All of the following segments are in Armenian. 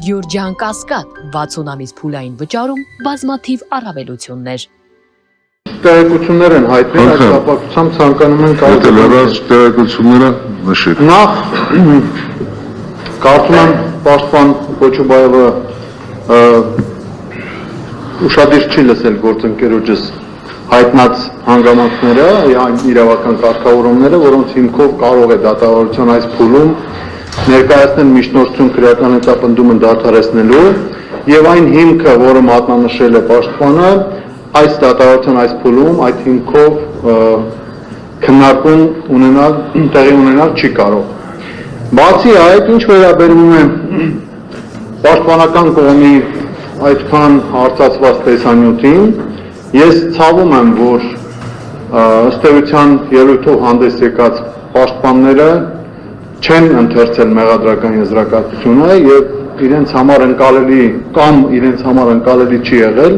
Գյուրջան Կասկադ 60 ամիս փուլային վճարում բազմաթիվ առավելություններ։ Տեղեկություններ են հայտնել այդ կապակցությամբ ցանկանում են լրացուցիչ տեղեկությունները նշել։ Նախ կարծում եմ պաշտպան Քոչուբայովը ուշադիր չի լսել գործընկերոջս հայտնած հանգամանքները, իրավական կարգավորումները, որոնց հիմքով կարող է դատավարության այս փուլում ներկայացնել միջնորդություն քրեական հետապնդումը դադարեցնելու եւ այն հիմքը, որը մատնանշել է պաշտպանը, այս դատավարության այս փուլում այդ հիմքով քննարկում տեղի ունենալ չի կարող։ Բացի այդ, ինչ վերաբերում է պաշտպանական կողմի այդքան հարցածված տեսանյութին, ես ցավում եմ, որ ըստ էության ելույթով հանդես եկած պաշտպանները չեն ընթերցել մեղադրական եզրակացությունը եւ իրենց համար ընկալելի կամ իրենց համար ընկալելի չի եղել,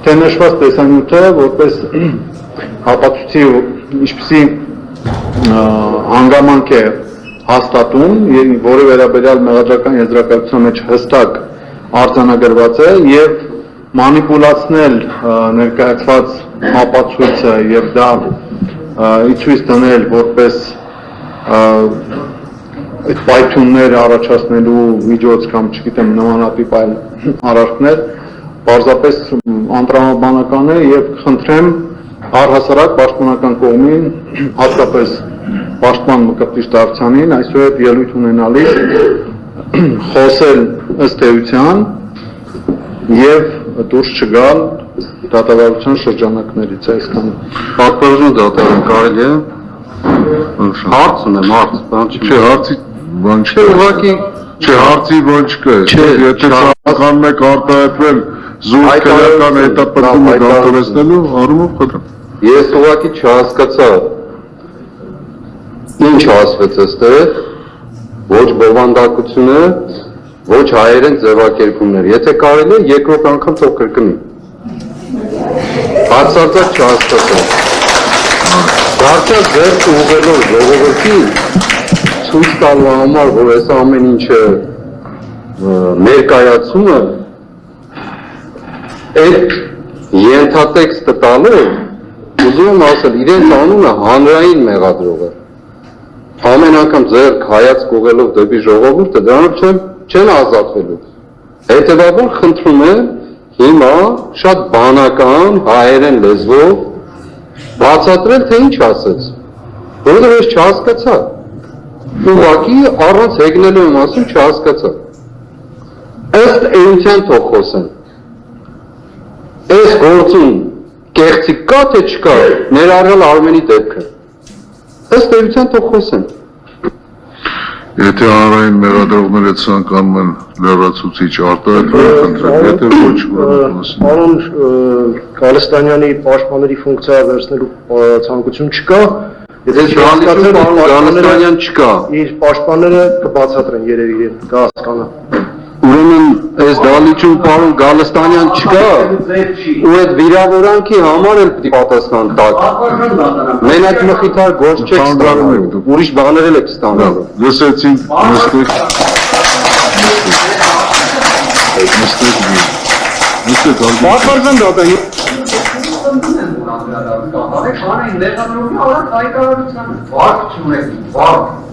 թե նշված տեսանյութը որպես ապացույցի ինչպիսի հանգամանք է հաստատում, որի վերաբերյալ մեղադրական եզրակացության մեջ հստակ արձանագրված է եւ մանիպուլացնել ներկայացված ապացույցը եւ դա ցույց տնել որպես այդ պայթյուններ առաջացնելու միջոց կամ չգիտեմ նմանատիպ այլ արարքներ պարզապես անտրամաբանական է եւ խնդրեմ առհասարակ պաշտպանական կողմին հատկապես պաշտպան Մկրտիչ Դավթյանին այսօր այդ ելույթ ունենալիս խոսել ըստ էության եւ դուրս չգալ դատավարության շրջանակներից այսքանը։ Պատվարժան դատավարան կարելի է հարց ունեմ, հարց, չէ, հարցի բան չկա, ուղղակի չէ, հարցի բան չկա, եթե ցանկանում եք արտահայտվել զուտ քրեական հետապնդումը դադարեցնելու առումով խնդրեմ։ Ես ուղղակի չհասկացա ինչ ասվեց այստեղ, ոչ բովանդակություն է, ոչ հայերեն ձևակերպումներ։ Եթե կարելի է երկրորդ անգամ թող կրկնի։ Բացարձակ չհասկացա։ Դարձյալ ձեռքը ուղղելով ժողովրդին ցույց տալու համար, որ այս ամեն ինչը ներկայացումը այդ ենթատեքստը տալով ուզում եմ ասել իրենց անունը հանրային մեղադրող է։ Ամեն անգամ ձեռք հայացք ուղղելով դեպի ժողովուրդը դրանով չեն ազատվելու։ Հետևաբար խնդրում եմ հիմա շատ բանական հայերեն լեզվով բացատրել թե ինչ ասեց, որովհետև ես չհասկացա։ Ուղղակի առանց հեգնելու եմ ասում չհասկացա։ Ըստ էության թող խոսեն։ Այս գործում կեղծիք կա թե չկա, ներառյալ Արմենի դեպքը։ Ըստ էության թող խոսեն։ Եթե հանրային մեղադրողները ցանկանում են լրացուցիչ արտահայտվել, խնդրեմ, եթե ոչ, Պարոն Գալստանյանի պաշտպանների ֆունկցիա վերցնելու ցանկություն չկա, եթե չհասկացել պարոն Գալստանյան չկա։ Իր պաշտպանները կբացատրեն երևի դա հասկանա։ Ուրեմն այս դալիճում պարոն Գալստանյան չկա, ու այդ վիրավորանքի համար էլ պիտի պատասխան տակ։ Մենակ մխիթար գործ չեք ստանալու, ուրիշ բաներ էլ եք ստանալու։ Լսեցինք, նստեք, Պատվարժան դատա Հանրային ներկայացնողի արա կայքարարության վարկ չունեք, վարկ